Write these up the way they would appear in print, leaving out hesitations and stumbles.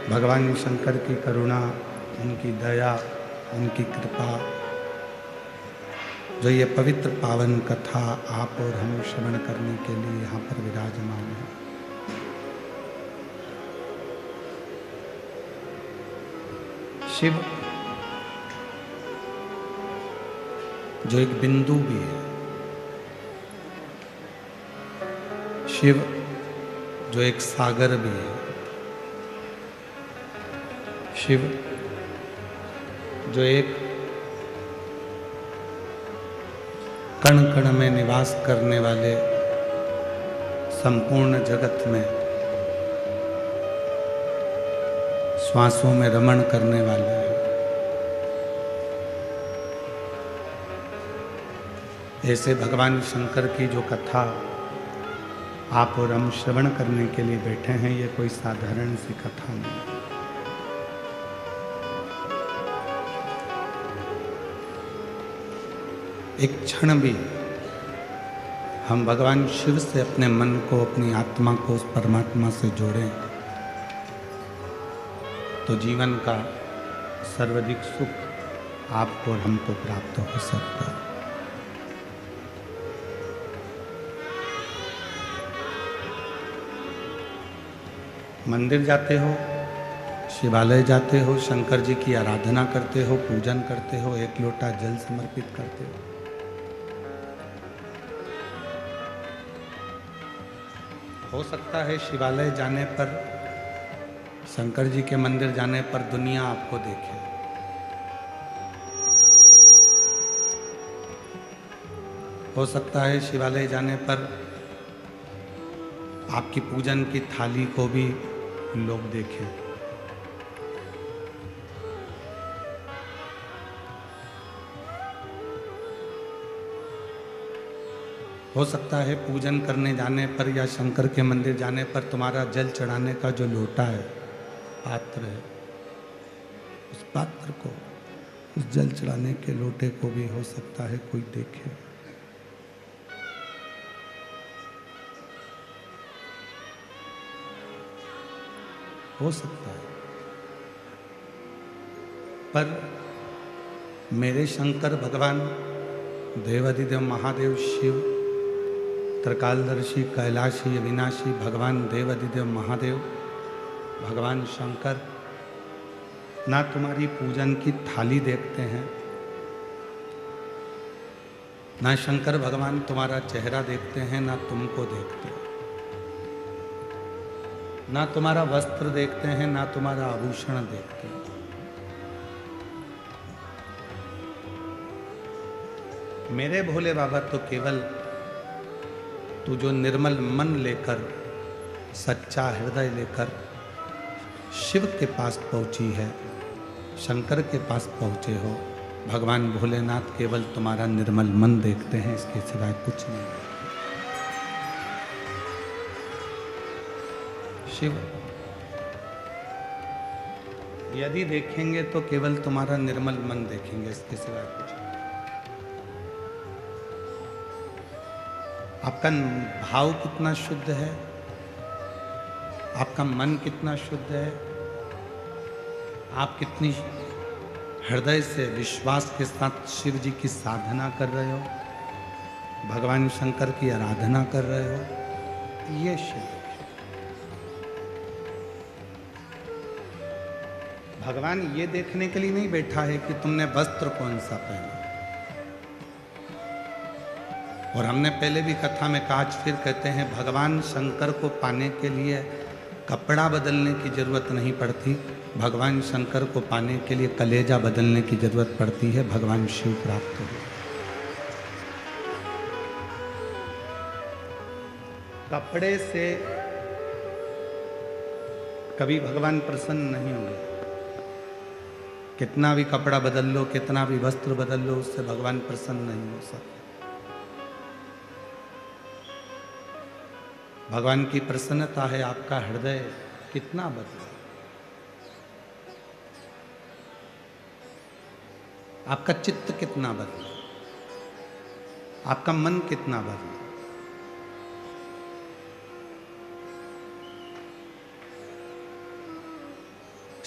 भगवान शंकर की करुणा, उनकी दया, उनकी कृपा, जो ये पवित्र पावन कथा आप और हम श्रवण करने के लिए यहाँ पर विराजमान हैं। शिव जो एक बिंदु भी है, शिव जो एक सागर भी है, शिव जो एक कण कण में निवास करने वाले संपूर्ण जगत में श्वासों में रमण करने वाले हैं। ऐसे भगवान शंकर की जो कथा आप और हम श्रवण करने के लिए बैठे हैं, ये कोई साधारण सी कथा नहीं। एक क्षण भी हम भगवान शिव से अपने मन को, अपनी आत्मा को उस परमात्मा से जोड़ें तो जीवन का सर्वाधिक सुख आपको और हमको प्राप्त हो सकता है। मंदिर जाते हो, शिवालय जाते हो, शंकर जी की आराधना करते हो, पूजन करते हो, एक लोटा जल समर्पित करते हो। हो सकता है शिवालय जाने पर, शंकर जी के मंदिर जाने पर दुनिया आपको देखे। हो सकता है शिवालय जाने पर आपकी पूजन की थाली को भी लोग देखें। हो सकता है पूजन करने जाने पर या शंकर के मंदिर जाने पर तुम्हारा जल चढ़ाने का जो लोटा है, पात्र है, उस पात्र को, उस जल चढ़ाने के लोटे को भी हो सकता है कोई देखे। हो सकता है, पर मेरे शंकर भगवान देवाधिदेव महादेव शिव, त्रिकालदर्शी, कैलाशी, अविनाशी भगवान देवाधिदेव महादेव, भगवान शंकर ना तुम्हारी पूजन की थाली देखते हैं, ना शंकर भगवान तुम्हारा चेहरा देखते हैं, ना तुमको देखते हैं, ना तुम्हारा वस्त्र देखते हैं, ना तुम्हारा आभूषण देखते हैं। मेरे भोले बाबा तो केवल तू जो निर्मल मन लेकर, सच्चा हृदय लेकर शिव के पास पहुंची है, शंकर के पास पहुंचे हो, भगवान भोलेनाथ केवल तुम्हारा निर्मल मन देखते हैं, इसके सिवाय कुछ नहीं। शिव यदि देखेंगे तो केवल तुम्हारा निर्मल मन देखेंगे, इसके सिवाय कुछ नहीं। आपका भाव कितना शुद्ध है, आपका मन कितना शुद्ध है, आप कितनी हृदय से विश्वास के साथ शिव जी की साधना कर रहे हो, भगवान शंकर की आराधना कर रहे हो, ये शिव। भगवान ये देखने के लिए नहीं बैठा है कि तुमने वस्त्र कौन सा पहना। और हमने पहले भी कथा में कहा, आज फिर कहते हैं, भगवान शंकर को पाने के लिए कपड़ा बदलने की जरूरत नहीं पड़ती, भगवान शंकर को पाने के लिए कलेजा बदलने की जरूरत पड़ती है, भगवान शिव प्राप्त हो। कपड़े से कभी भगवान प्रसन्न नहीं होंगे। कितना भी कपड़ा बदल लो, कितना भी वस्त्र बदल लो, उससे भगवान प्रसन्न नहीं हो सकते। भगवान की प्रसन्नता है आपका हृदय कितना बदला, आपका चित्त कितना बदला, आपका मन कितना बदला।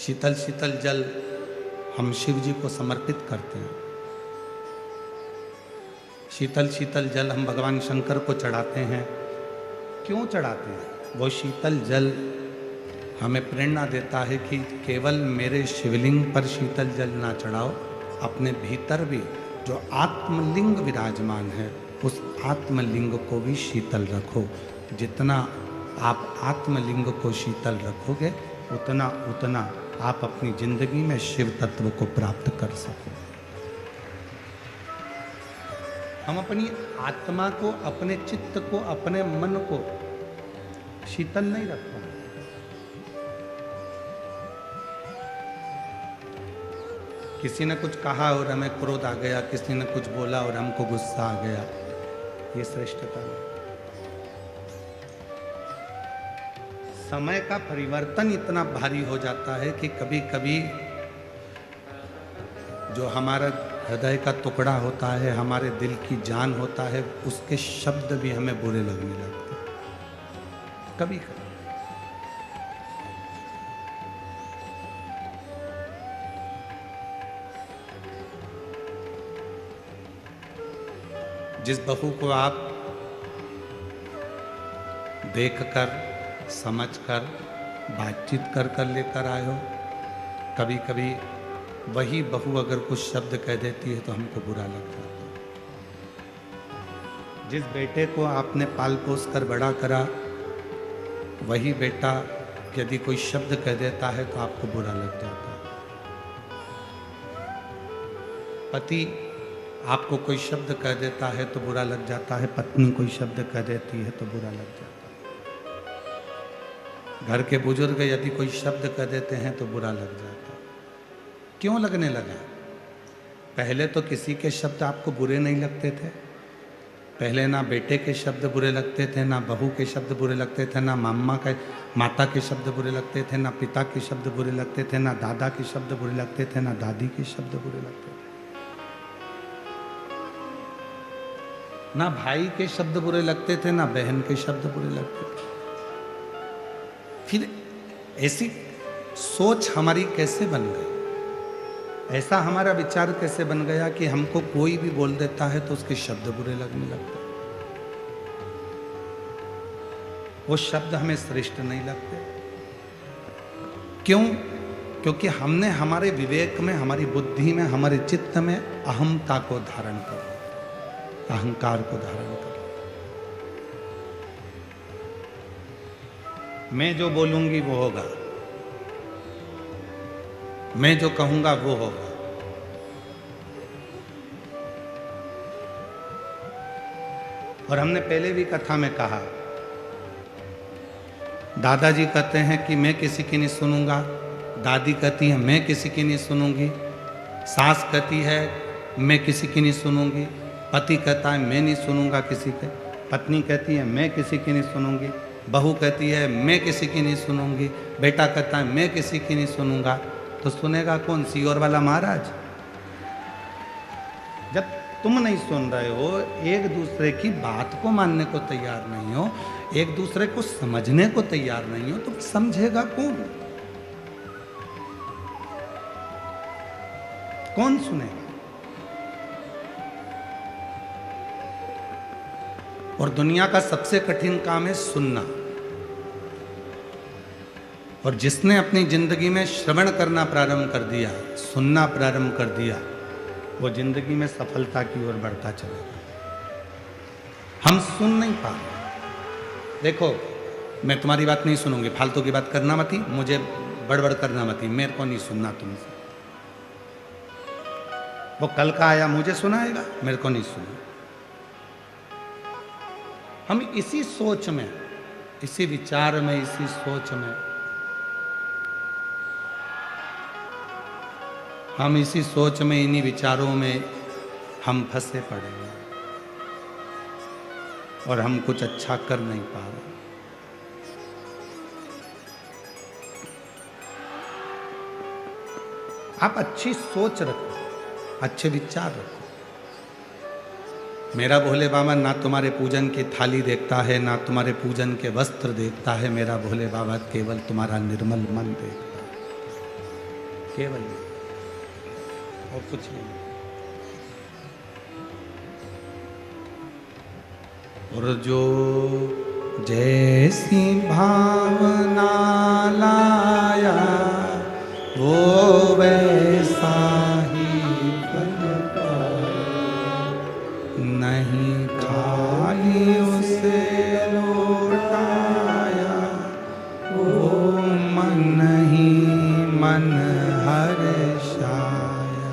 शीतल शीतल जल हम शिव जी को समर्पित करते हैं। शीतल शीतल जल हम भगवान शंकर को चढ़ाते हैं। क्यों चढ़ाते हैं? वो शीतल जल हमें प्रेरणा देता है कि केवल मेरे शिवलिंग पर शीतल जल ना चढ़ाओ, अपने भीतर भी जो आत्मलिंग विराजमान है उस आत्मलिंग को भी शीतल रखो। जितना आप आत्मलिंग को शीतल रखोगे उतना उतना आप अपनी जिंदगी में शिव तत्व को प्राप्त कर सको। हम अपनी आत्मा को, अपने चित्त को, अपने मन को शीतल नहीं रख पाए। किसी ने कुछ कहा और हमें क्रोध आ गया, किसी ने कुछ बोला और हमको गुस्सा आ गया, ये श्रेष्ठता है। समय का परिवर्तन इतना भारी हो जाता है कि कभी कभी जो हमारा हृदय का टुकड़ा होता है, हमारे दिल की जान होता है, उसके शब्द भी हमें बुरे लगने लगते हैं कभी कभी। जिस बहू को आप देखकर, समझकर, बातचीत कर कर लेकर आए हो, कभी कभी वही बहू अगर कुछ शब्द कह देती है तो हमको बुरा लगता है। जिस बेटे को आपने पाल पोस कर बड़ा करा, वही बेटा यदि कोई शब्द कह देता है तो आपको बुरा लग जाता है। पति आपको कोई शब्द कह देता है तो बुरा लग जाता है, पत्नी कोई शब्द कह देती है तो बुरा लग जाता है। घर के बुजुर्ग यदि कोई शब्द कह देते हैं तो बुरा लग जाता है। क्यों लगने लगा? पहले तो किसी के शब्द आपको बुरे नहीं लगते थे। पहले ना बेटे के शब्द बुरे लगते थे, ना बहू के शब्द बुरे लगते थे, ना माता के शब्द बुरे लगते थे, ना पिता के शब्द बुरे लगते थे, ना दादा के शब्द बुरे लगते थे, ना दादी के शब्द बुरे लगते थे, ना भाई के शब्द बुरे लगते थे, ना बहन के शब्द बुरे लगते थे। फिर ऐसी सोच हमारी कैसे बन गई? ऐसा हमारा विचार कैसे बन गया कि हमको कोई भी बोल देता है तो उसके शब्द बुरे लगने लगते? वो शब्द हमें श्रेष्ठ नहीं लगते। क्यों? क्योंकि हमने हमारे विवेक में, हमारी बुद्धि में, हमारे चित्त में अहमता को धारण कर, अहंकार को धारण कर। मैं जो बोलूंगी वो होगा, मैं जो कहूंगा वो होगा। और हमने पहले भी कथा में कहा, दादाजी कहते हैं कि मैं किसी की नहीं सुनूंगा, दादी कहती है मैं किसी की नहीं सुनूंगी, सास कहती है मैं किसी की नहीं सुनूंगी, पति कहता है मैं नहीं सुनूंगा किसी के, पत्नी कहती है मैं किसी की नहीं सुनूंगी, बहू कहती है मैं किसी की नहीं सुनूंगी, बेटा कहता है मैं किसी की नहीं सुनूंगा। तो सुनेगा कौन? सीओर वाला महाराज। जब तुम नहीं सुन रहे हो, एक दूसरे की बात को मानने को तैयार नहीं हो, एक दूसरे को समझने को तैयार नहीं हो, तो समझेगा कौन? कौन सुनेगा? और दुनिया का सबसे कठिन काम है सुनना। और जिसने अपनी जिंदगी में श्रवण करना प्रारंभ कर दिया, सुनना प्रारंभ कर दिया, वो जिंदगी में सफलता की ओर बढ़ता चलेगा। हम सुन नहीं पा रहे। देखो, मैं तुम्हारी बात नहीं सुनूंगी, फालतू की बात करना मती, मुझे बड़बड़ करना मती, मेरे को नहीं सुनना तुमसे। वो कल का आया मुझे सुनाएगा, मेरे को नहीं सुना। हम इसी सोच में, इसी विचार में, इसी सोच में, हम इसी सोच में, इन्हीं विचारों में हम फंसे पड़े हैं और हम कुछ अच्छा कर नहीं पा रहे। आप अच्छी सोच रखो, अच्छे विचार रखो। मेरा भोले बाबा ना तुम्हारे पूजन की थाली देखता है, ना तुम्हारे पूजन के वस्त्र देखता है। मेरा भोले बाबा केवल तुम्हारा निर्मल मन देखता है। केवल ये और कुछ नहीं। और जो जैसी भावना लाया वो वैसा ही बनता, नहीं खाली उसे लौटाया वो मन ही मन हर्षाया,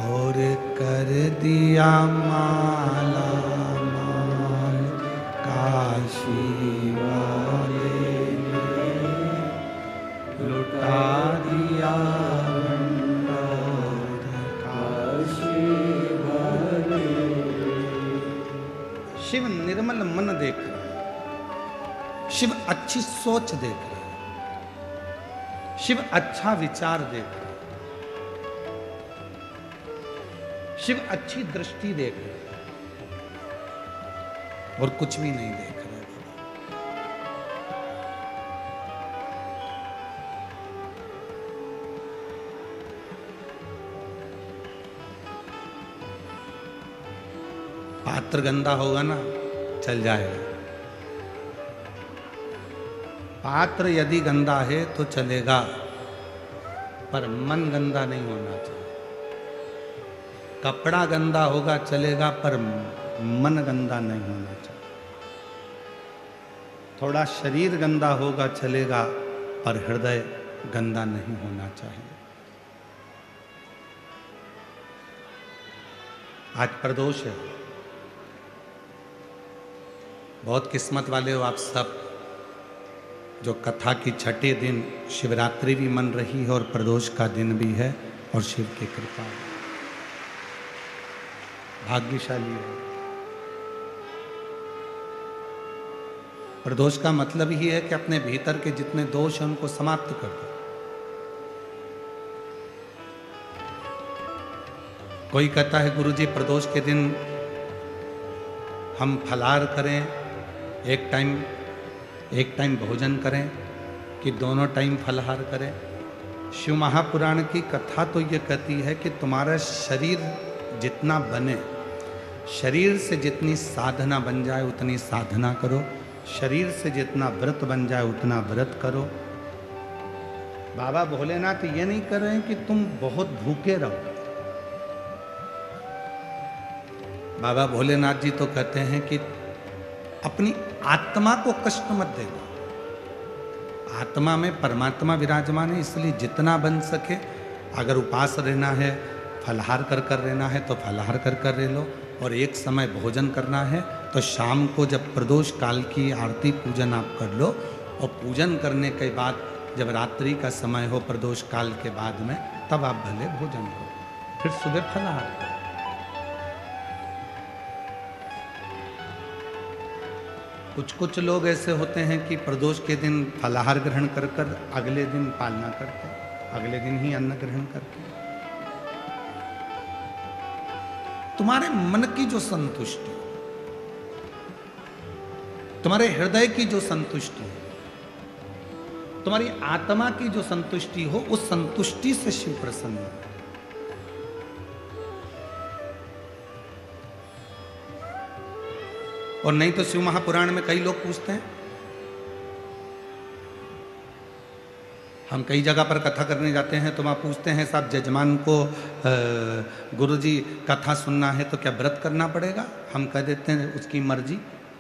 और कर दिया माला माल काशी वाले ने, लुटा दिया भंडार काशी वाले। शिव निर्मल मन देख रहे, शिव अच्छी सोच देख रहे, शिव अच्छा विचार देख रहे, शिव अच्छी दृष्टि देख रहे और कुछ भी नहीं देख रहे। पात्र गंदा होगा ना चल जाएगा, पात्र यदि गंदा है तो चलेगा, पर मन गंदा नहीं होना चाहिए। कपड़ा गंदा होगा चलेगा, पर मन गंदा नहीं होना चाहिए। थोड़ा शरीर गंदा होगा चलेगा, पर हृदय गंदा नहीं होना चाहिए। आज प्रदोष है, बहुत किस्मत वाले हो आप सब, जो कथा की छठे दिन शिवरात्रि भी मन रही है और प्रदोष का दिन भी है, और शिव की कृपा है, भाग्यशाली है। प्रदोष का मतलब ही है कि अपने भीतर के जितने दोष हैं उनको समाप्त कर दो। कोई कहता है गुरुजी प्रदोष के दिन हम फलाहार करें, एक टाइम भोजन करें कि दोनों टाइम फलाहार करें। शिव महापुराण की कथा तो ये कहती है कि तुम्हारा शरीर जितना बने, शरीर से जितनी साधना बन जाए उतनी साधना करो, शरीर से जितना व्रत बन जाए उतना व्रत करो। बाबा भोलेनाथ ये नहीं कर रहे हैं कि तुम बहुत भूखे रहो। बाबा भोलेनाथ जी तो कहते हैं कि अपनी आत्मा को कष्ट मत देना। आत्मा में परमात्मा विराजमान है, इसलिए जितना बन सके, अगर उपास रहना है, फलाहार कर रहना है तो फलाहार कर रह लो, और एक समय भोजन करना है तो शाम को जब प्रदोष काल की आरती पूजन आप कर लो, और पूजन करने के बाद जब रात्रि का समय हो प्रदोष काल के बाद में, तब आप भले भोजन करो, फिर सुबह फलाहार करो। कुछ लोग ऐसे होते हैं कि प्रदोष के दिन फलाहार ग्रहण कर अगले दिन पालना करते, अगले दिन ही अन्न ग्रहण करते। तुम्हारे मन की जो संतुष्टि, तुम्हारे हृदय की जो संतुष्टि, तुम्हारी आत्मा की जो संतुष्टि हो, उस संतुष्टि से शिव प्रसन्न हो। और नहीं तो शिव महापुराण में कई लोग पूछते हैं, हम कई जगह पर कथा करने जाते हैं तो वहाँ पूछते हैं साहब जजमान को गुरुजी कथा सुनना है तो क्या व्रत करना पड़ेगा? हम कह देते हैं उसकी मर्जी,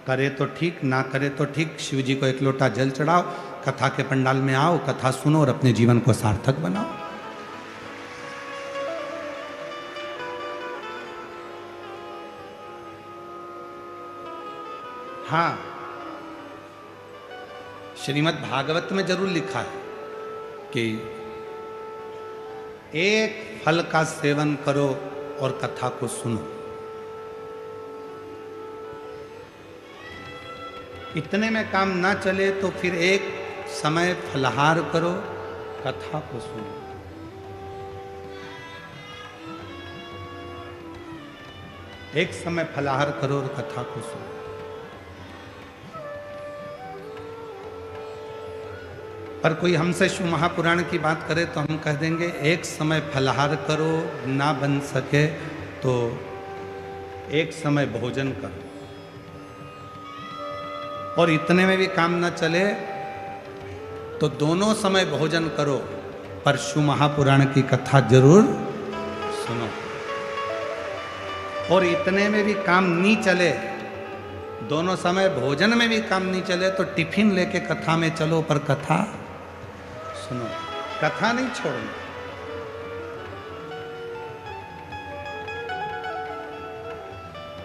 करे तो ठीक, ना करे तो ठीक। शिव जी को एक लोटा जल चढ़ाओ, कथा के पंडाल में आओ, कथा सुनो और अपने जीवन को सार्थक बनाओ। हाँ, श्रीमद् भागवत में जरूर लिखा है कि एक फल का सेवन करो और कथा को सुनो। इतने में काम ना चले तो फिर एक समय फलाहार करो, कथा को सुनो। एक समय फलाहार करो और कथा को सुनो। पर कोई हमसे शिव महापुराण की बात करे तो हम कह देंगे एक समय फलाहार करो, ना बन सके तो एक समय भोजन करो, और इतने में भी काम ना चले तो दोनों समय भोजन करो, पर शिव महापुराण की कथा जरूर सुनो। और इतने में भी काम नहीं चले, दोनों समय भोजन में भी काम नहीं चले तो टिफिन लेके कथा में चलो, पर कथा सुनो, कथा नहीं छोड़ना।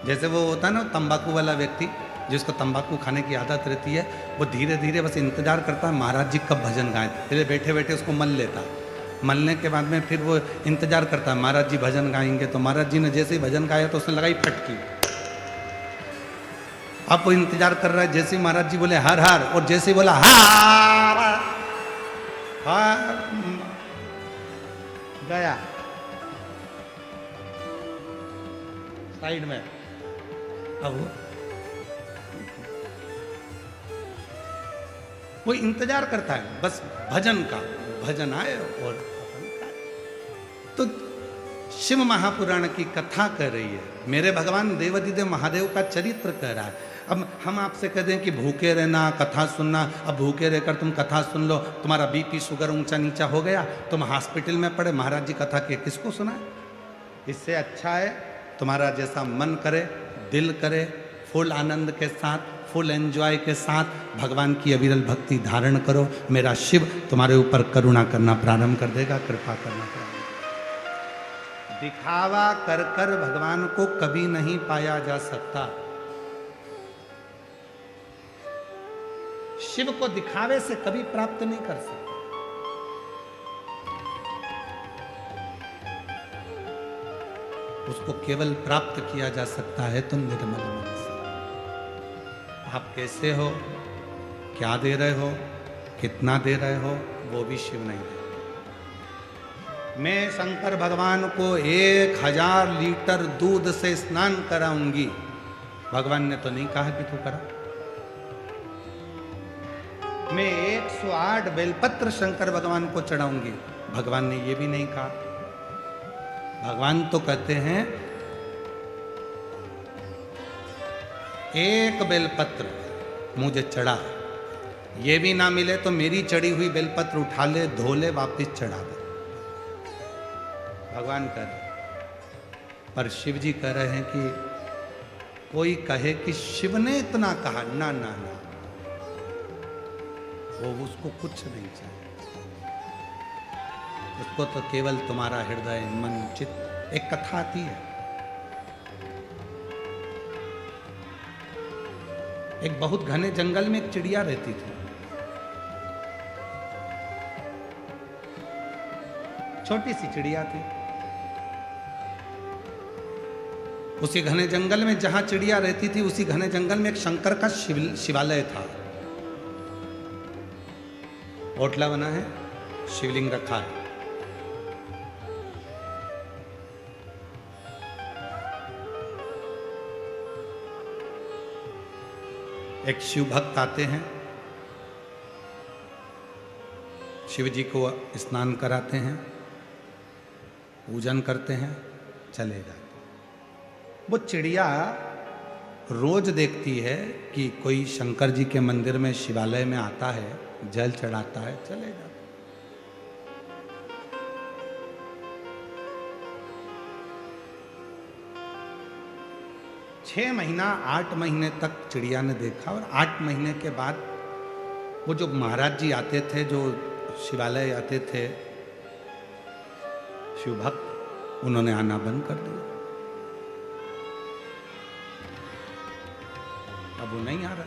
जैसे वो होता है ना तंबाकू वाला व्यक्ति, जिसको तंबाकू खाने की आदत रहती है, वो धीरे धीरे बस इंतजार करता है महाराज जी कब भजन गाएं, पहले बैठे बैठे उसको मल लेता है, मलने के बाद में फिर वो इंतजार करता है महाराज जी भजन गाएंगे, तो महाराज जी ने जैसे ही भजन गाया तो उसने लगाई फटकी। अब वो इंतजार कर रहा है, जैसे ही महाराज जी बोले हर हर, और जैसे ही बोला हार हार गया साइड में। अब वो इंतजार करता है बस भजन का, भजन आए और तो शिव महापुराण की कथा कर रही है, मेरे भगवान देवाधिदेव महादेव का चरित्र कह रहा है। अब हम आपसे कह दें कि भूखे रहना, कथा सुनना, अब भूखे रहकर तुम कथा सुन लो, तुम्हारा बीपी शुगर ऊंचा नीचा हो गया, तुम हॉस्पिटल में पड़े, महाराज जी कथा के किसको सुनाए? इससे अच्छा है तुम्हारा जैसा मन करे, दिल करे, फुल आनंद के साथ, फुल एंजॉय के साथ भगवान की अविरल भक्ति धारण करो। मेरा शिव तुम्हारे ऊपर करुणा करना प्रारंभ कर देगा, कृपा करना प्रारंभ। दिखावा कर कर भगवान को कभी नहीं पाया जा सकता। शिव को दिखावे से कभी प्राप्त नहीं कर सकते। उसको केवल प्राप्त किया जा सकता है तो निर्मल मन से। आप कैसे हो, क्या दे रहे हो, कितना दे रहे हो, वो भी शिव नहीं दे। मैं शंकर भगवान को 1000 लीटर दूध से स्नान कराऊंगी, भगवान ने तो नहीं कहा कि तू करा। मैं 108 बेलपत्र शंकर भगवान को चढ़ाऊंगी, भगवान ने ये भी नहीं कहा। भगवान तो कहते हैं एक बेलपत्र मुझे चढ़ा, ये भी ना मिले तो मेरी चढ़ी हुई बेलपत्र उठा ले, धो ले, वापिस चढ़ा दे। भगवान कह रहे, पर शिव जी कह रहे हैं कि कोई कहे कि शिव ने इतना कहा, ना ना ना, वो उसको कुछ नहीं चाहिए, उसको तो केवल तुम्हारा हृदय, मन, चित्त। एक कथा आती है, एक बहुत घने जंगल में एक चिड़िया रहती थी, छोटी सी चिड़िया थी। उसी घने जंगल में जहां चिड़िया रहती थी, उसी घने जंगल में एक शंकर का शिवालय था। ओटला बना है, शिवलिंग रखा है। एक शिव भक्त आते हैं, शिव जी को स्नान कराते हैं, पूजन करते हैं, चले जाते हैं। वो चिड़िया रोज देखती है कि कोई शंकर जी के मंदिर में, शिवालय में आता है, जल चढ़ाता है, चले जाते। 6 महीना 8 महीने तक चिड़िया ने देखा, और 8 महीने के बाद वो जो महाराज जी आते थे, जो शिवालय आते थे शिव भक्त, उन्होंने आना बंद कर दिया। अब वो नहीं आ रहा।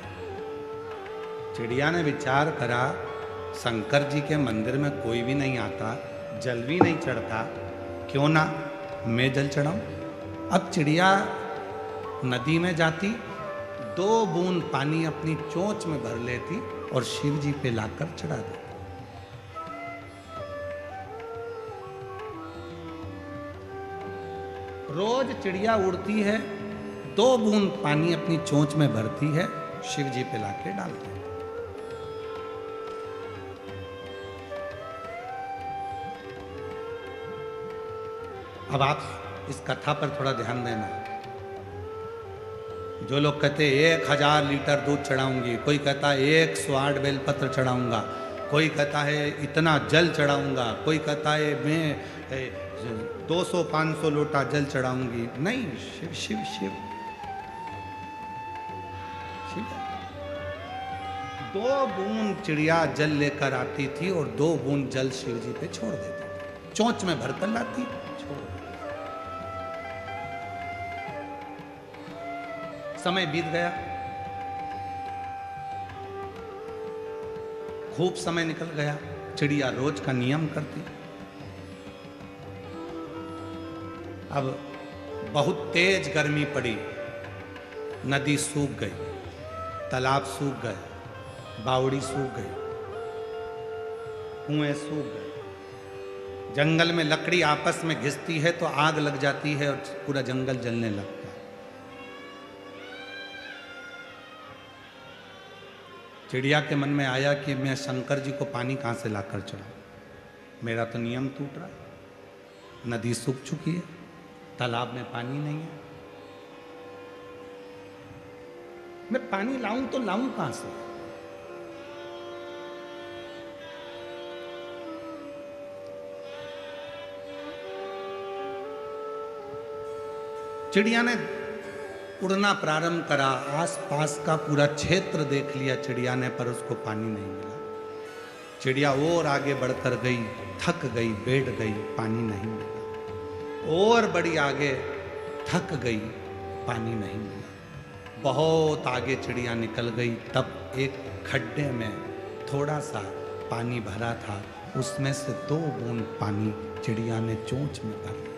चिड़िया ने विचार करा, शंकर जी के मंदिर में कोई भी नहीं आता, जल भी नहीं चढ़ता, क्यों ना मैं जल चढ़ाऊं। अब चिड़िया नदी में जाती, 2 बूंद पानी अपनी चोंच में भर लेती और शिव जी पे लाकर चढ़ा देती। रोज चिड़िया उड़ती है, 2 बूंद पानी अपनी चोंच में भरती है, शिव जी पे लाके डालती है। अब आप इस कथा पर थोड़ा ध्यान देना। जो लोग कहते 1000 लीटर दूध चढ़ाऊंगी, कोई कहता है 108 बेलपत्र चढ़ाऊंगा, कोई कहता है इतना जल चढ़ाऊंगा, कोई कहता है मैं 200-500 लोटा जल चढ़ाऊंगी। नहीं, शिव शिव शिव शिव। 2 बूंद चिड़िया जल लेकर आती थी और 2 बूंद जल शिव जी पे छोड़ देती थी, चोंच में भरकर लाती, छोड़। समय बीत गया, खूब समय निकल गया। चिड़िया रोज का नियम करती। अब बहुत तेज गर्मी पड़ी, नदी सूख गई, तालाब सूख गए, बावड़ी सूख गई, कुएं सूख गए। जंगल में लकड़ी आपस में घिसती है तो आग लग जाती है और पूरा जंगल जलने लगता है। चिड़िया के मन में आया कि मैं शंकर जी को पानी कहाँ से लाकर चढ़ाऊं, मेरा तो नियम टूट रहा है। नदी सूख चुकी है, तालाब में पानी नहीं है, मैं पानी लाऊं तो लाऊं कहां से। चिड़िया ने उड़ना प्रारंभ करा, आसपास का पूरा क्षेत्र देख लिया चिड़िया ने, पर उसको पानी नहीं मिला। चिड़िया और आगे बढ़कर गई, थक गई, बैठ गई, पानी नहीं मिला। और बड़ी आगे, थक गई, पानी नहीं मिला। बहुत आगे चिड़िया निकल गई, तब एक खड्डे में थोड़ा सा पानी भरा था, उसमें से 2 बूंद पानी चिड़िया ने चोंच में भर लिया।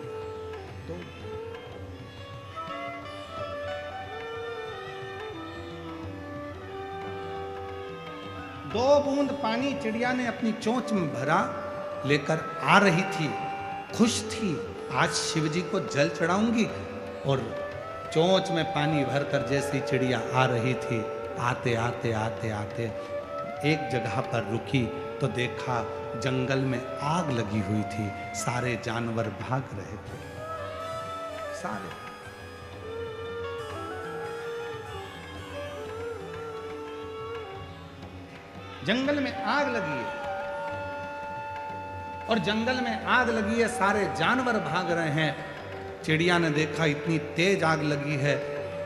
2 बूंद पानी चिड़िया ने अपनी चोंच में भरा, लेकर आ रही थी, खुश थी, आज शिवजी को जल चढ़ाऊंगी। और चोंच में पानी भरकर जैसी चिड़िया आ रही थी, आते आते आते आते एक जगह पर रुकी तो देखा जंगल में आग लगी हुई थी, सारे जानवर भाग रहे थे, सारे। जंगल में आग लगी है, और जंगल में आग लगी है, सारे जानवर भाग रहे हैं। चिड़िया ने देखा इतनी तेज आग लगी है,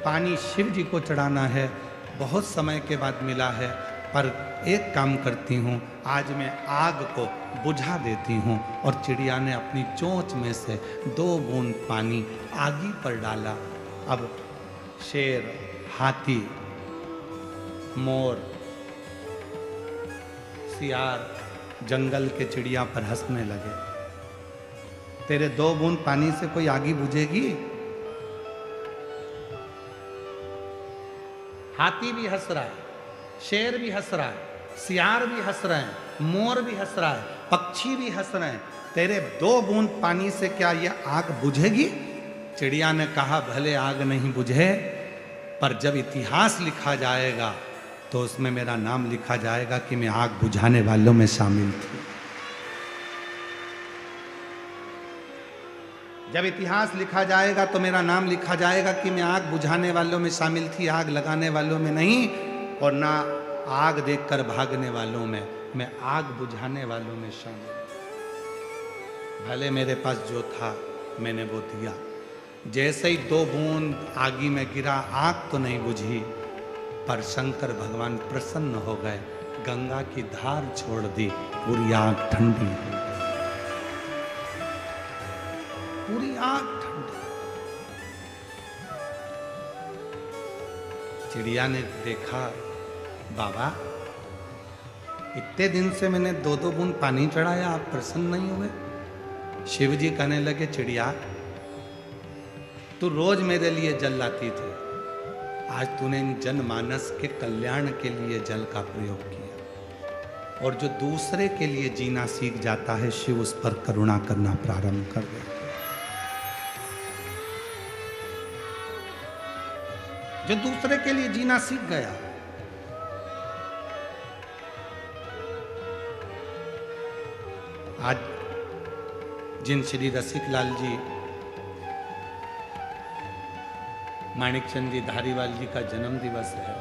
पानी शिव जी को चढ़ाना है, बहुत समय के बाद मिला है, पर एक काम करती हूँ, आज मैं आग को बुझा देती हूँ। और चिड़िया ने अपनी चोंच में से 2 बूंद पानी आगी पर डाला। अब शेर, हाथी, मोर, सियार जंगल के चिड़िया पर हंसने लगे। तेरे 2 बूंद पानी से कोई आगी बुझेगी? हाथी भी हंस रहा है, शेर भी हंस रहा है, सियार भी हंस रहे हैं, मोर भी हंस रहा है, पक्षी भी हंस रहे हैं। तेरे 2 बूंद पानी से क्या यह आग बुझेगी? चिड़िया ने कहा भले आग नहीं बुझे, पर जब इतिहास लिखा जाएगा तो उसमें मेरा नाम लिखा जाएगा कि मैं आग बुझाने वालों में शामिल थी। जब इतिहास लिखा जाएगा तो मेरा नाम लिखा जाएगा कि मैं आग बुझाने वालों में शामिल थी, आग लगाने वालों में नहीं, और ना आग देखकर भागने वालों में, मैं आग बुझाने वालों में शामिल। भले मेरे पास जो था मैंने वो दिया। जैसे ही 2 बूंद आगी में गिरा, आग तो नहीं बुझी, पर शंकर भगवान प्रसन्न हो गए, गंगा की धार छोड़ दी, पूरी आग ठंडी हुई, पूरी आग ठंडी। चिड़िया ने देखा, बाबा इतने दिन से मैंने 2-2 बूंद पानी चढ़ाया, आप प्रसन्न नहीं हुए? शिव जी कहने लगे, चिड़िया तू रोज मेरे लिए जल लाती थी, आज तूने इन जनमानस के कल्याण के लिए जल का प्रयोग किया, और जो दूसरे के लिए जीना सीख जाता है, शिव उस पर करुणा करना प्रारंभ कर देते। जो दूसरे के लिए जीना सीख गया, आज जिन श्री रसिकलाल जी माणिकचंद जी धारीवाल जी का जन्म दिवस है।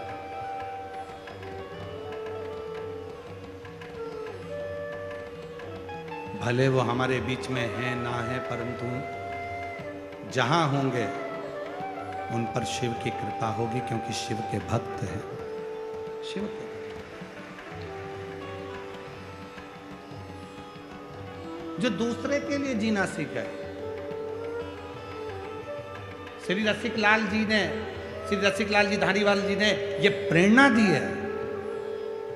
भले वो हमारे बीच में हैं ना हैं, परंतु जहां होंगे उन पर शिव की कृपा होगी, क्योंकि शिव के भक्त हैं। शिव के जो दूसरे के लिए जीना सीखे। श्री रसिक लाल जी धारीवाल जी ने ये प्रेरणा दी है,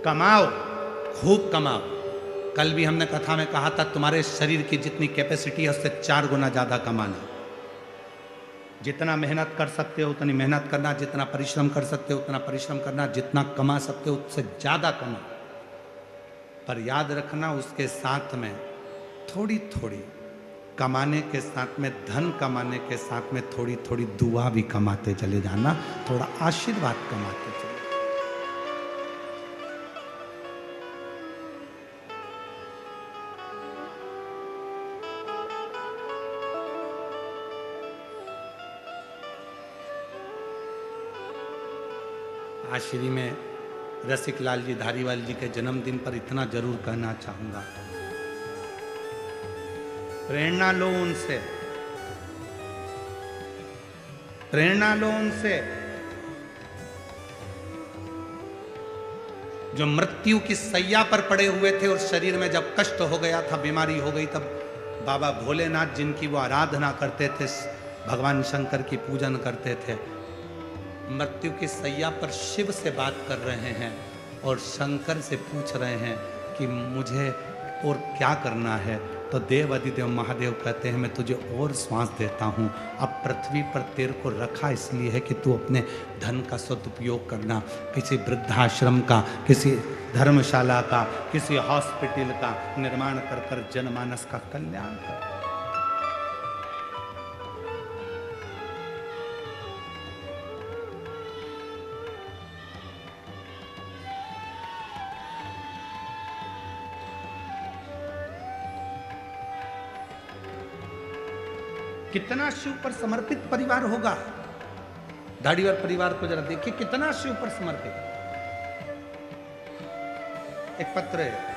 कमाओ, खूब कमाओ। कल भी हमने कथा में कहा था, तुम्हारे शरीर की जितनी कैपेसिटी है उससे 4 गुना ज्यादा कमाना। जितना मेहनत कर सकते हो उतनी मेहनत करना, जितना परिश्रम कर सकते हो उतना परिश्रम करना, जितना कमा सकते हो उससे ज्यादा कमा। पर याद रखना, उसके साथ में थोड़ी थोड़ी कमाने के साथ में, धन कमाने के साथ में थोड़ी थोड़ी दुआ भी कमाते चले जाना, थोड़ा आशीर्वाद कमाते चले। आज श्री में रसिक लाल जी धारीवाल जी के जन्मदिन पर इतना जरूर कहना चाहूंगा, प्रेरणा लो उनसे, प्रेरणा लो उनसे। जो मृत्यु की सैया पर पड़े हुए थे और शरीर में जब कष्ट हो गया था, बीमारी हो गई, तब बाबा भोलेनाथ जिनकी वो आराधना करते थे, भगवान शंकर की पूजन करते थे, मृत्यु की सैया पर शिव से बात कर रहे हैं और शंकर से पूछ रहे हैं कि मुझे और क्या करना है। तो देव अधिदेव महादेव कहते हैं, मैं तुझे और श्वास देता हूँ। अब पृथ्वी पर तेरे को रखा इसलिए है कि तू अपने धन का सदुपयोग करना, किसी वृद्धाश्रम का, किसी धर्मशाला का, किसी हॉस्पिटल का निर्माण कर कर जनमानस का कल्याण कर। कितना शिव पर समर्पित परिवार होगा। धारीवाल परिवार को जरा देखिए, कितना शिव पर समर्पित। एक पत्र है,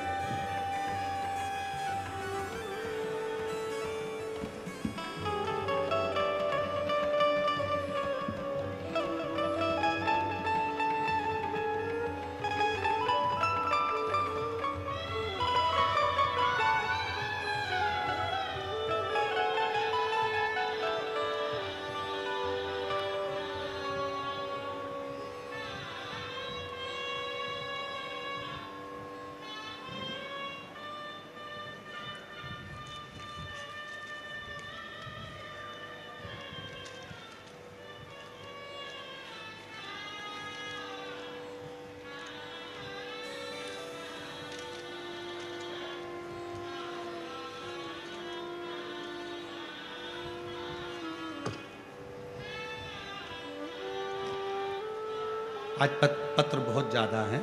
आज पत्र बहुत ज़्यादा हैं,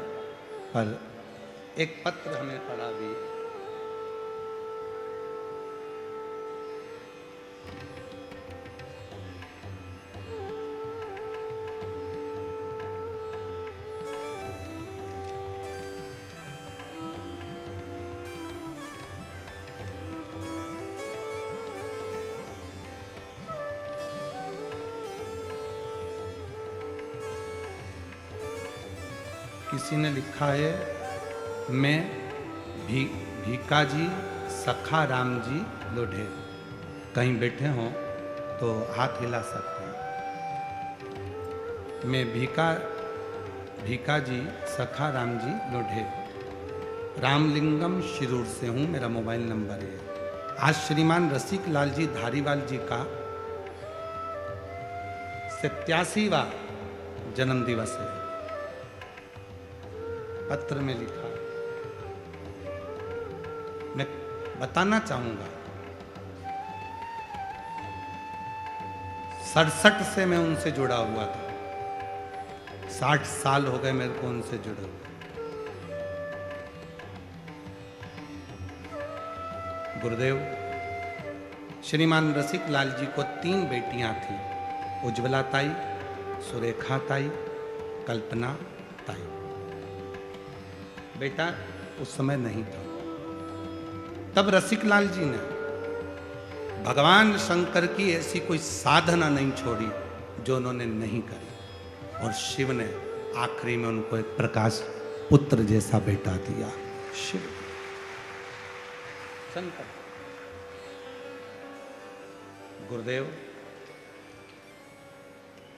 पर एक पत्र हमें पड़ा भी। किसी ने लिखा है, मैं भीकाजी सखा राम जी लोढ़े। कहीं बैठे हों तो हाथ हिला सकते हैं। मैं भीकाजी सखा राम जी लोढ़े, रामलिंगम शिरूर से हूँ, मेरा मोबाइल नंबर है। आज श्रीमान रसिक लाल जी धारीवाल जी का 87वां जन्म दिवस है। पत्र में लिखा, मैं बताना चाहूंगा, 67 से मैं उनसे जुड़ा हुआ था। 60 साल हो गए मेरे को उनसे जुड़े हुए। गुरुदेव, श्रीमान रसिक लाल जी को 3 बेटियां थी, उज्ज्वला ताई, सुरेखा ताई, कल्पना ताई। बेटा उस समय नहीं था। तब रसिकलाल जी ने भगवान शंकर की ऐसी कोई साधना नहीं छोड़ी जो उन्होंने नहीं करी, और शिव ने आखिरी में उनको एक प्रकाश पुत्र जैसा बेटा दिया। शिव शंकर गुरुदेव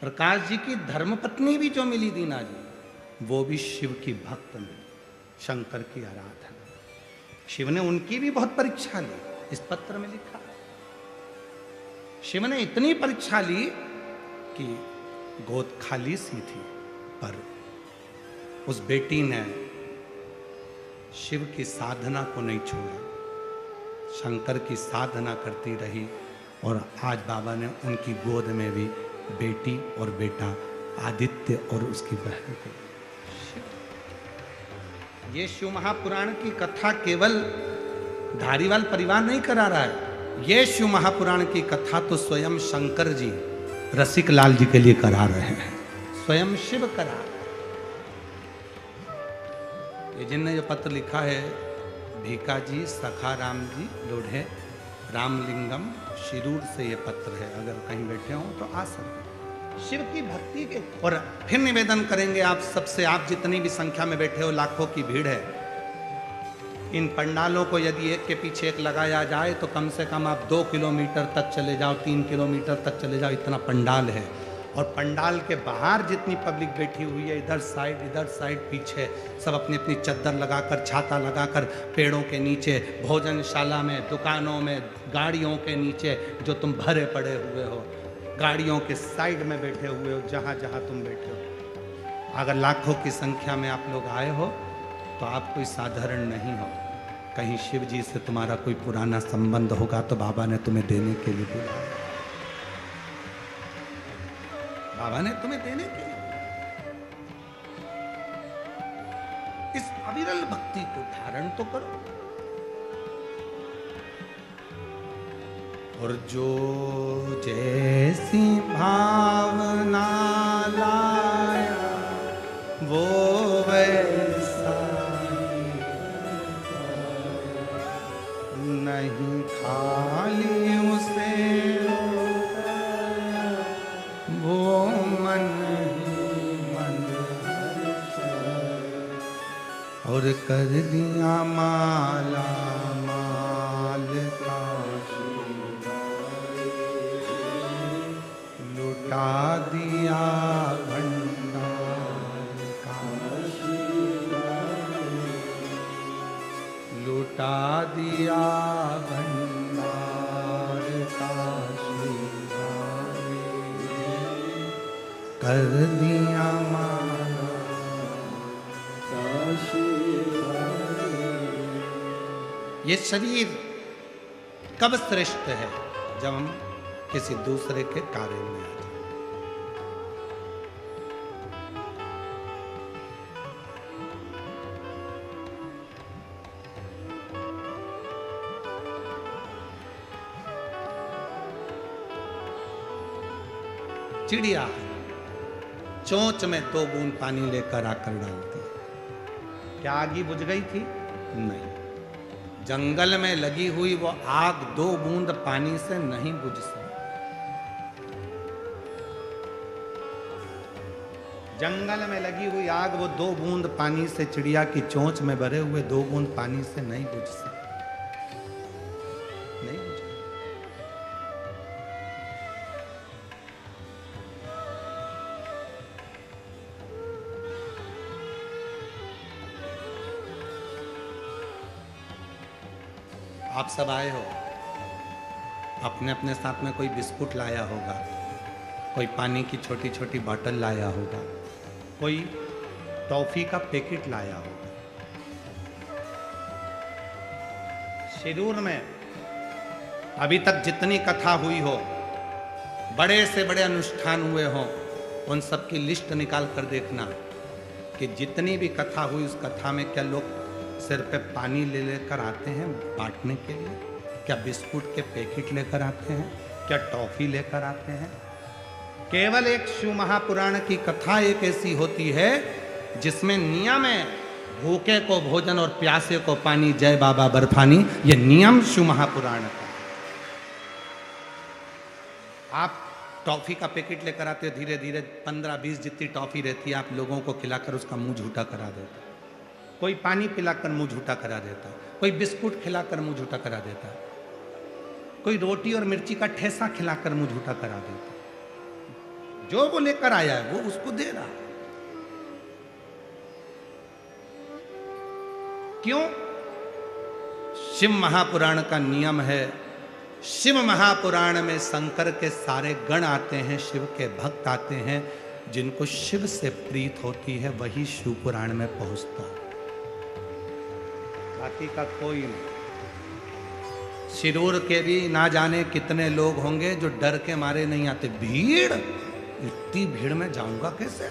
प्रकाश जी की धर्मपत्नी भी जो मिली दीना जी, वो भी शिव की भक्त मिली, शंकर की आराधना। शिव ने उनकी भी बहुत परीक्षा ली, इस पत्र में लिखा। शिव ने इतनी परीक्षा ली कि गोद खाली सी थी, पर उस बेटी ने शिव की साधना को नहीं छोड़ा, शंकर की साधना करती रही, और आज बाबा ने उनकी गोद में भी बेटी और बेटा आदित्य और उसकी बहन को। ये शिव महापुराण की कथा केवल धारीवाल परिवार नहीं करा रहा है, ये शिव महापुराण की कथा तो स्वयं शंकर जी रसिकलाल जी के लिए करा रहे हैं, स्वयं शिव करा। ये जिनने जो पत्र लिखा है, भीका जी, सखा राम जी लोढ़े, रामलिंगम, शिरूर से ये पत्र है। अगर कहीं बैठे हो तो आ सकते। शिव की भक्ति के, और फिर निवेदन करेंगे आप सबसे, आप जितनी भी संख्या में बैठे हो, लाखों की भीड़ है, इन पंडालों को यदि एक के पीछे एक लगाया जाए तो कम से कम आप 2 किलोमीटर तक चले जाओ, 3 किलोमीटर तक चले जाओ, इतना पंडाल है। और पंडाल के बाहर जितनी पब्लिक बैठी हुई है, इधर साइड पीछे, सब अपनी अपनी चद्दर लगाकर, छाता लगाकर, पेड़ों के नीचे, भोजनशाला में, दुकानों में, गाड़ियों के नीचे जो तुम भरे पड़े हुए हो, गाड़ियों के साइड में बैठे हुए हो, जहाँ जहाँ तुम बैठे हो। अगर लाखों की संख्या में आप लोग आए हो तो आप कोई साधारण नहीं हो। कहीं शिव जी से तुम्हारा कोई पुराना संबंध होगा तो बाबा ने तुम्हें देने के लिए बुलाया, बाबा ने तुम्हें देने के लिए। इस अविरल भक्ति को धारण तो करो। और जो जैसी भावना लाया वो वैसा नहीं, खाली उसे वो मन ही मन, और कर दिया माला माल का, लुटा दिया भंडार का, लुटा दिया भंडार का, कर दिया माला का। ये शरीर कब श्रेष्ठ है? जब हम किसी दूसरे के कार्य में आ जाए। चिड़िया चोंच में 2 बूंद पानी लेकर आकर डालती है। क्या आग ही बुझ गई थी? नहीं। जंगल में लगी हुई वो आग 2 बूंद पानी से नहीं बुझ सकती। जंगल में लगी हुई आग वो 2 बूंद पानी से, चिड़िया की चोंच में भरे हुए 2 बूंद पानी से नहीं बुझ सकती, नहीं बुझ। आप सब आए हो, अपने अपने साथ में कोई बिस्कुट लाया होगा, कोई पानी की छोटी छोटी बोतल लाया होगा, कोई टॉफी का पैकेट लाया होगा। शिरूर में अभी तक जितनी कथा हुई हो, बड़े से बड़े अनुष्ठान हुए हों, उन सब की लिस्ट निकाल कर देखना कि जितनी भी कथा हुई, उस कथा में क्या लोग सिर पे पानी ले लेकर आते हैं बांटने के लिए? क्या बिस्कुट के पैकेट लेकर आते हैं? क्या टॉफी लेकर आते हैं? केवल एक शिव महापुराण की कथा एक ऐसी होती है जिसमें नियम है, भूखे को भोजन और प्यासे को पानी, जय बाबा बर्फानी, ये नियम शिव महापुराण का। आप टॉफी का पैकेट लेकर आते हो, धीरे धीरे 15-20 जितनी टॉफी रहती है आप लोगों को खिलाकर उसका मुंह झूठा करा देता। कोई पानी पिलाकर मुंह झूठा करा देता, कोई बिस्कुट खिलाकर मुंह झूठा करा देता, कोई रोटी और मिर्ची का ठेसा खिलाकर मुंह झूठा करा देता। जो वो लेकर आया है वो उसको दे रहा। क्यों? शिव महापुराण का नियम है। शिव महापुराण में शंकर के सारे गण आते हैं, शिव के भक्त आते हैं, जिनको शिव से प्रीत होती है वही शिव पुराण में पहुंचता। बाकी का कोई नहीं। शिरूर के भी ना जाने कितने लोग होंगे जो डर के मारे नहीं आते। भीड़, इतनी भीड़ में जाऊंगा कैसे?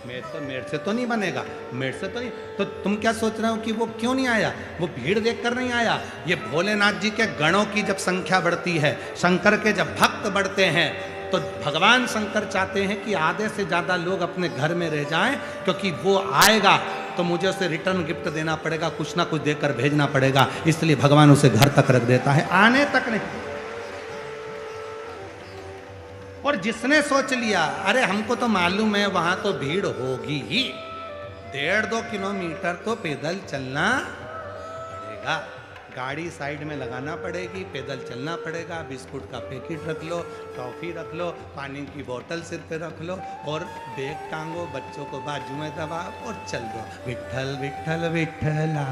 मेरे से तो नहीं बनेगा, मेरे से तो नहीं। तो तुम क्या सोच रहे हो कि वो क्यों नहीं आया? वो भीड़ देखकर नहीं आया। ये भोलेनाथ जी के गणों की जब संख्या बढ़ती है, शंकर के जब भक्त बढ़ते हैं, तो भगवान शंकर चाहते हैं कि आधे से ज्यादा लोग अपने घर में रह जाएं, क्योंकि वो आएगा तो मुझे उसे रिटर्न गिफ्ट देना पड़ेगा, कुछ ना कुछ देकर भेजना पड़ेगा। इसलिए भगवान उसे घर तक रख देता है, आने तक नहीं। और जिसने सोच लिया अरे हमको तो मालूम है वहां तो भीड़ होगी ही, 1.5-2 किलोमीटर तो पैदल चलना पड़ेगा, गाड़ी साइड में लगाना पड़ेगी, पैदल चलना पड़ेगा, बिस्कुट का पैकेट रख लो, टॉफी रख लो, पानी की बोतल सिर पे रख लो और बैग टांगो, बच्चों को बाजू में दबाओ और चल दो। विठ्ठल विठ्ठल विठ्ठला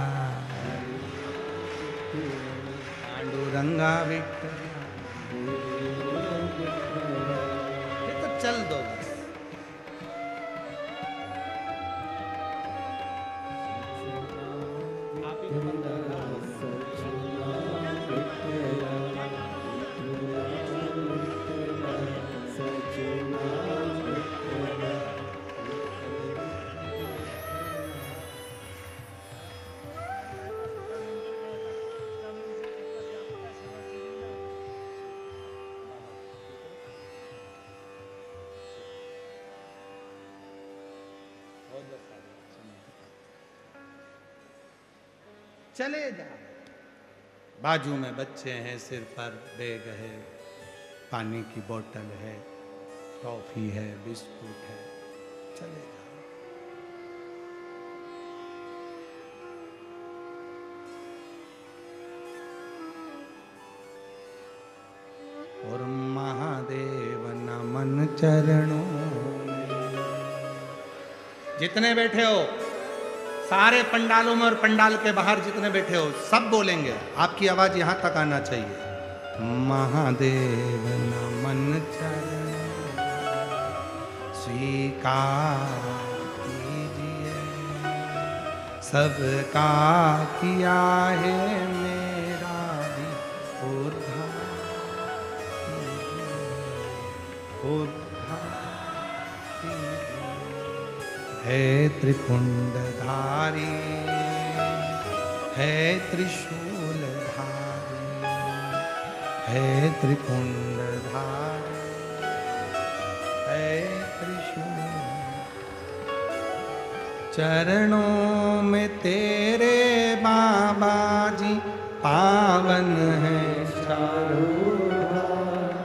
पांडुरंगा विठ्ठल, चल दो बस। चले जा। बाजू में बच्चे हैं, सिर पर बैग है, पानी की बोतल है, टॉफी है, बिस्कुट है, चले जा। और महादेव नमन चरणों में। जितने बैठे हो सारे पंडालों में और पंडाल के बाहर जितने बैठे हो सब बोलेंगे, आपकी आवाज यहां तक आना चाहिए। महादेव नमन चरण स्वीकार कीजिए, सबका किया है मेरा भी उद्धार कीजिए। है त्रिपुंडधारी, है त्रिशूलधारी, है त्रिपुंडधारी, है त्रिशूल। चरणों में तेरे बाबा जी पावन है चारों धाम,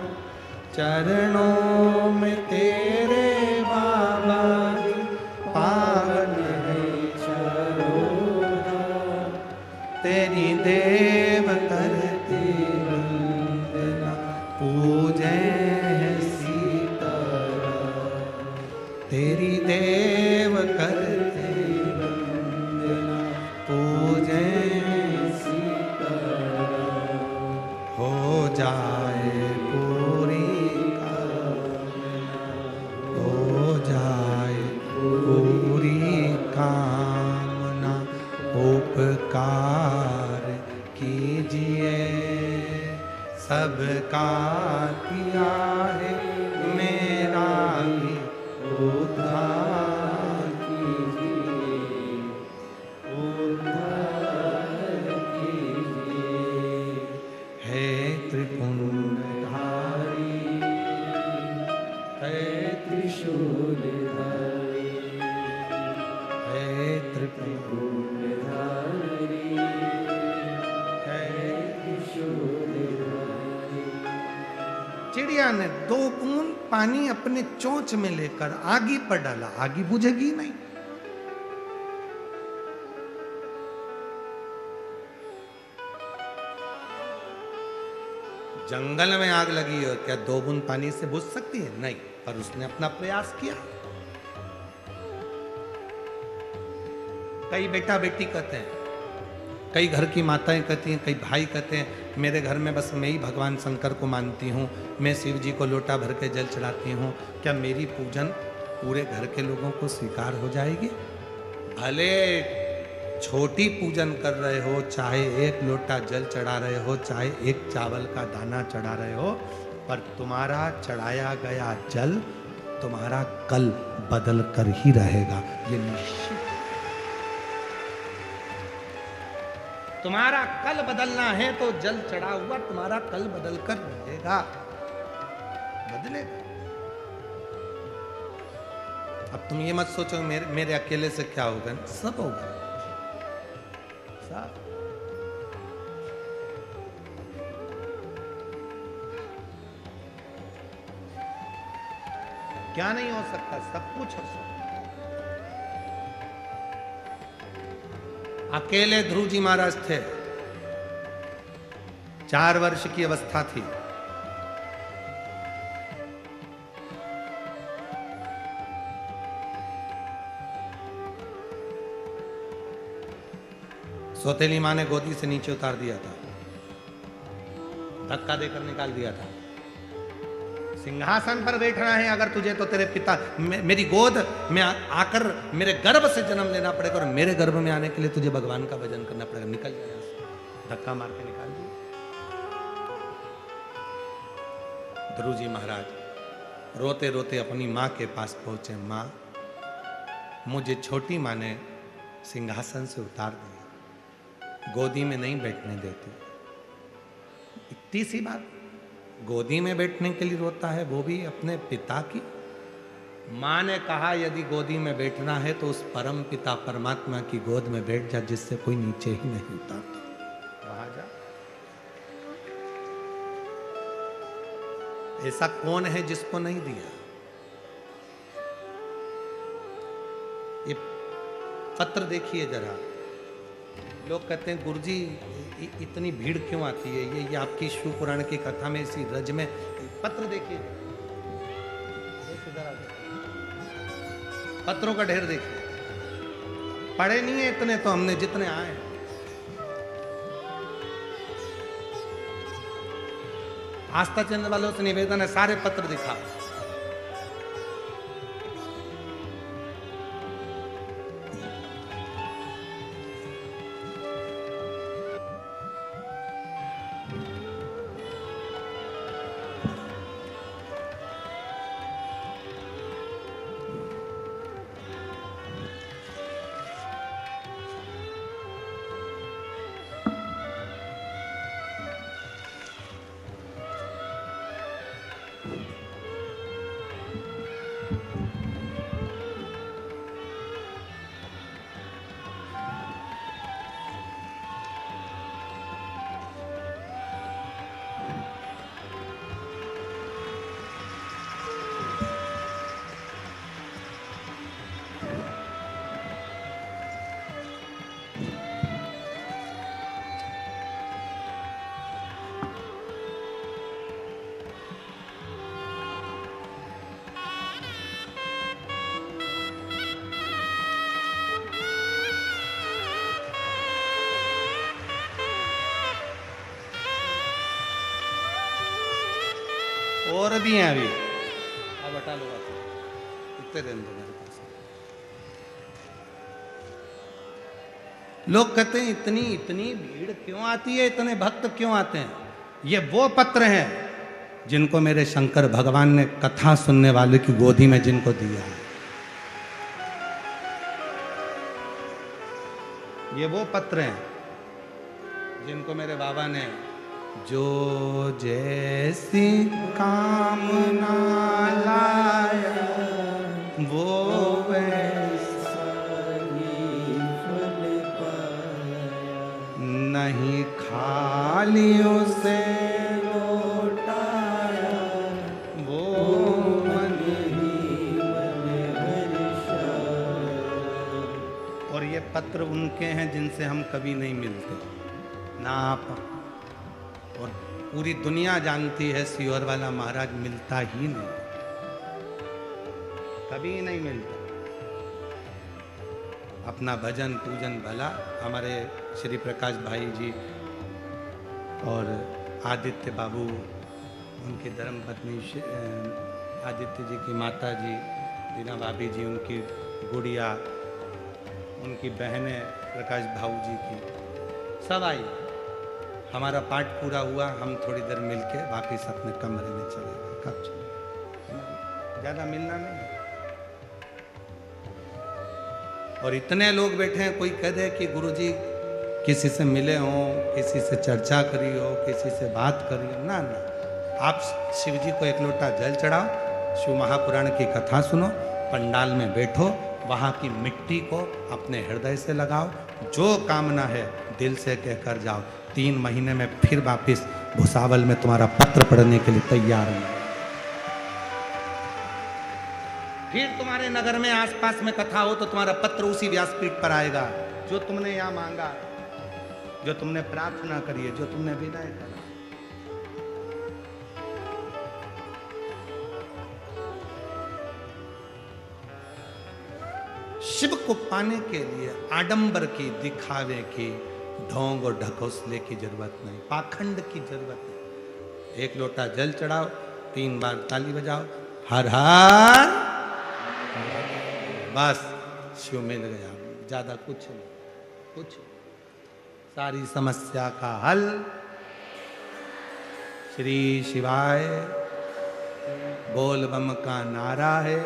चरणों में तेरे बाबा जी पावन है चारों धाम। तेरी देव करते वंदना पूजे सीताराम, तेरी देव करते वंदना पूजे सीताराम। हो जाए पूरी कामना, हो जाए पूरी कामना, उपकार कीजिए, सबका किया है मेरा भी उद्धार कीजिए, उद्धार कीजिए। है त्रिपुंडधारी, है हे चिड़िया ने 2 बूंद पानी अपने चोंच में लेकर आगी पर डाला, आगी बुझेगी नहीं। जंगल में आग लगी हो, क्या 2 बूंद पानी से बुझ सकती है? नहीं, पर उसने अपना प्रयास किया। कई बेटा बेटी कहते हैं, कई घर की माताएं कहती हैं, कई भाई कहते हैं मेरे घर में बस मैं ही भगवान शंकर को मानती हूँ, मैं शिव जी को लोटा भर के जल चढ़ाती हूँ, क्या मेरी पूजन पूरे घर के लोगों को स्वीकार हो जाएगी? भले छोटी पूजन कर रहे हो, चाहे 1 लोटा जल चढ़ा रहे हो, चाहे 1 चावल का दाना चढ़ा रहे हो, पर तुम्हारा चढ़ाया गया जल तुम्हारा कल बदल कर ही रहेगा, ये निश्चित। तुम्हारा कल बदलना है तो जल चढ़ा हुआ तुम्हारा कल बदल कर रहेगा, बदलेगा। अब तुम ये मत सोचो मेरे अकेले से क्या होगा, सब होगा, सब। क्या नहीं हो सकता, सब कुछ हो सकता। अकेले ध्रुव जी महाराज थे, 4 वर्ष की अवस्था थी, सौतेली मां ने गोदी से नीचे उतार दिया था, धक्का देकर निकाल दिया था। सिंहासन पर बैठना है अगर तुझे तो तेरे पिता मेरी गोद में आकर मेरे गर्भ से जन्म लेना पड़ेगा, और मेरे गर्भ में आने के लिए तुझे भगवान का भजन करना पड़ेगा। निकल जाए यहां से, धक्का मार के निकाल दिया। ध्रुव जी महाराज रोते रोते अपनी मां के पास पहुंचे, मां मुझे छोटी मां ने सिंहासन से उतार दिया, गोदी में नहीं बैठने देती। इतनी सी बात, गोदी में बैठने के लिए रोता है, वो भी अपने पिता की। मां ने कहा यदि गोदी में बैठना है तो उस परम पिता परमात्मा की गोद में बैठ जा, जिससे कोई नीचे ही नहीं उतारता, वहां जा। ऐसा कौन है जिसको नहीं दिया? ये पत्र देखिए जरा, लोग कहते हैं गुरुजी इतनी भीड़ क्यों आती है, ये आपकी शिव पुराण की कथा में इसी रज में। पत्र देखिए जरा, पत्रों का ढेर देखिए। पढ़े नहीं है इतने तो हमने, जितने आए। आस्था चैनल वालों से निवेदन है, सारे पत्र दिखा। और भी हैं अभी, अब हटा लो, इतने दिन दो मेरे पास। लोग कहते हैं इतनी इतनी भीड़ क्यों आती है, इतने भक्त क्यों आते हैं? ये वो पत्र हैं जिनको मेरे शंकर भगवान ने कथा सुनने वाले की गोदी में जिनको दिया है। ये वो पत्र हैं जिनको मेरे बाबा ने, जो जैसी कामना लाया के हैं जिनसे हम कभी नहीं मिलते ना आप, और पूरी दुनिया जानती है सीहोर वाला महाराज मिलता ही नहीं, कभी नहीं मिलता। अपना भजन पूजन भला हमारे श्री प्रकाश भाई जी और आदित्य बाबू, उनकी धर्मपत्नी आदित्य जी की माता जी दीना भाभी जी, उनकी गुड़िया, उनकी बहनें प्रकाश भाऊ जी की, सब आई। हमारा पाठ पूरा हुआ, हम थोड़ी देर मिलके वापिस अपने कमरे में चले गए। कब चले, ज़्यादा मिलना नहीं। और इतने लोग बैठे हैं, कोई कह दे कि गुरुजी किसी से मिले हों, किसी से चर्चा करी हो, किसी से बात करी हो, ना ना, आप शिव जी को एक लोटा जल चढ़ाओ, शिव महापुराण की कथा सुनो, पंडाल में बैठो, वहाँ की मिट्टी को अपने हृदय से लगाओ, जो कामना है दिल से कहकर जाओ। 3 महीने में फिर वापिस भुसावल में तुम्हारा पत्र पढ़ने के लिए तैयार हूँ। फिर तुम्हारे नगर में आसपास में कथा हो तो तुम्हारा पत्र उसी व्यासपीठ पर आएगा। जो तुमने यहाँ मांगा, जो तुमने प्रार्थना करी है, जो तुमने विनय करा, शिव को पाने के लिए आडंबर की, दिखावे की, ढोंग और ढकोसले की जरूरत नहीं, पाखंड की जरूरत नहीं। एक लोटा जल चढ़ाओ, 3 बार ताली बजाओ, हर हर, बस शिव मिल गया। ज्यादा कुछ नहीं, कुछ सारी समस्या का हल श्री शिवाय बोल बम का नारा है।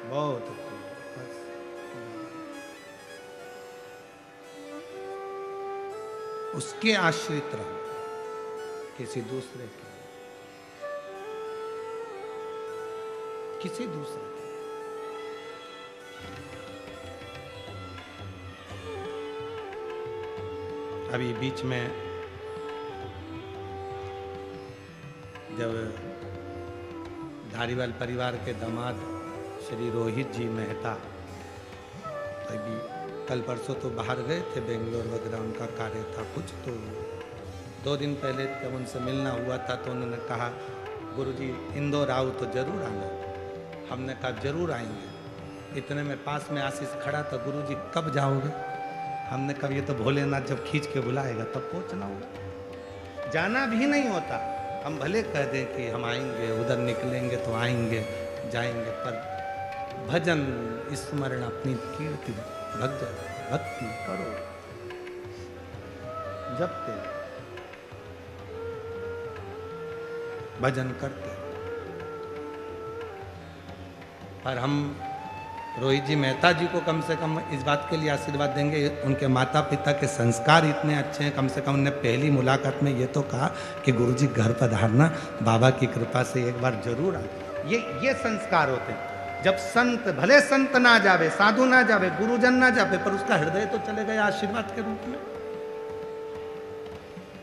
बहुत बस। उसके आश्रित रहो, किसी दूसरे के, किसी दूसरे के। अभी बीच में जब धारीवाल परिवार के दामाद श्री रोहित जी मेहता अभी कल परसों तो बाहर गए थे, बेंगलोर वगैरह उनका कार्य था कुछ, तो 2 दिन पहले जब उनसे मिलना हुआ था तो उन्होंने कहा गुरुजी इंदौर आओ तो जरूर आना। हमने कहा जरूर आएंगे। इतने में पास में आशीष खड़ा था, गुरुजी कब जाओगे? हमने कहा ये तो भोलेनाथ जब खींच के बुलाएगा तब पहुंचना होगा, जाना भी नहीं होता। हम भले कह दें कि हम आएंगे, उधर निकलेंगे तो आएंगे जाएंगे, पर भजन स्मरण अपनी कीर्ति भक्ति करो, जपते भजन करते। पर हम रोहित जी मेहता जी को कम से कम इस बात के लिए आशीर्वाद देंगे, उनके माता पिता के संस्कार इतने अच्छे हैं। कम से कम उन्हें पहली मुलाकात में ये तो कहा कि गुरुजी घर पधारना, बाबा की कृपा से एक बार जरूर आ। ये संस्कार होते हैं। जब संत, भले संत ना जावे, साधु ना जावे, गुरुजन ना जावे, पर उसका हृदय तो चले गया आशीर्वाद के रूप में।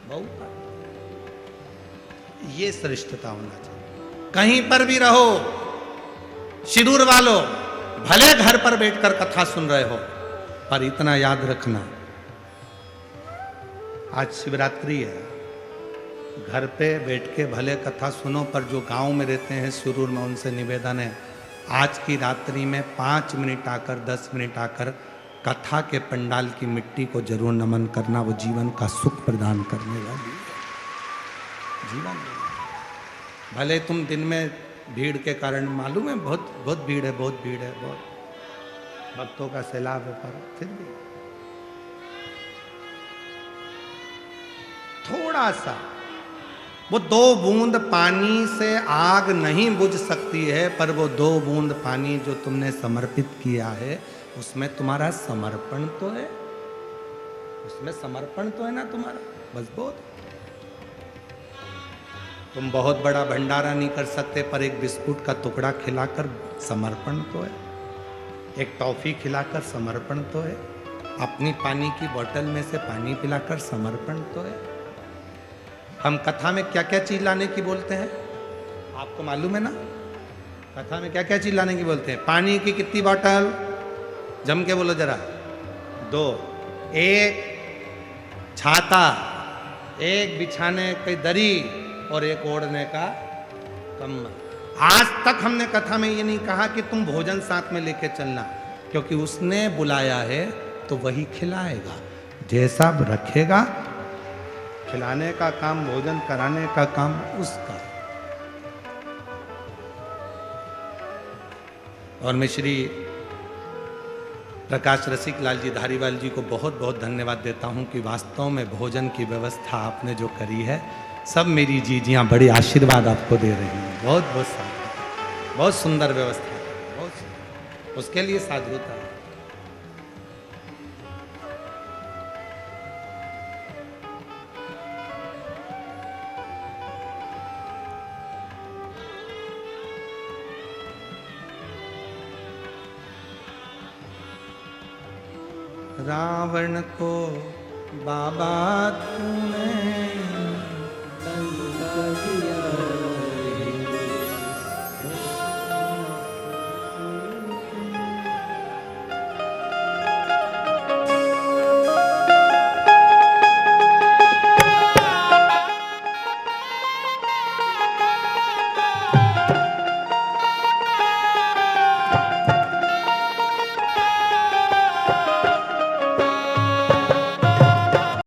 बहुत ये श्रेष्ठता होना चाहिए। कहीं पर भी रहो, शिरूर वालों, भले घर पर बैठकर कथा सुन रहे हो, पर इतना याद रखना, आज शिवरात्रि है, घर पे बैठ के भले कथा सुनो, पर जो गांव में रहते हैं शिरूर में, उनसे निवेदन है आज की रात्रि में 5 मिनट आकर, 10 मिनट आकर कथा के पंडाल की मिट्टी को जरूर नमन करना। वो जीवन का सुख प्रदान करने वाली जीवन। भले तुम दिन में भीड़ के कारण, मालूम है बहुत भीड़ है, बहुत भीड़ है, बहुत भक्तों का सैलाब है, पर फिर भी थोड़ा सा, वो 2 बूंद पानी से आग नहीं बुझ सकती है, पर वो 2 बूंद पानी जो तुमने समर्पित किया है, उसमें तुम्हारा समर्पण तो है, उसमें समर्पण तो है ना तुम्हारा, बस बहुत। तुम बहुत बड़ा भंडारा नहीं कर सकते, पर एक बिस्कुट का टुकड़ा खिलाकर समर्पण तो है, एक टॉफी खिलाकर समर्पण तो है, अपनी पानी की बोतल में से पानी पिलाकर समर्पण तो है। हम कथा में क्या क्या चीज लाने की बोलते हैं, आपको मालूम है ना? कथा में क्या क्या चीज लाने की बोलते हैं? पानी की कितनी बोतल? जम के बोलो जरा। 2, 1 छाता, 1 बिछाने की दरी और 1 ओढ़ने का कम्बल। आज तक हमने कथा में ये नहीं कहा कि तुम भोजन साथ में लेके चलना, क्योंकि उसने बुलाया है तो वही खिलाएगा। जैसा रखेगा, खिलाने का काम, भोजन कराने का काम उसका। और मैं श्री प्रकाश रसिक लाल जी धारीवाल जी को बहुत बहुत धन्यवाद देता हूं कि वास्तव में भोजन की व्यवस्था आपने जो करी है, सब मेरी जीजियां बड़ी आशीर्वाद आपको दे रही हैं। बहुत बहुत साधु, बहुत सुंदर व्यवस्था है, बहुत सुंदर। उसके लिए साधुता है। रावण को बाबा तूने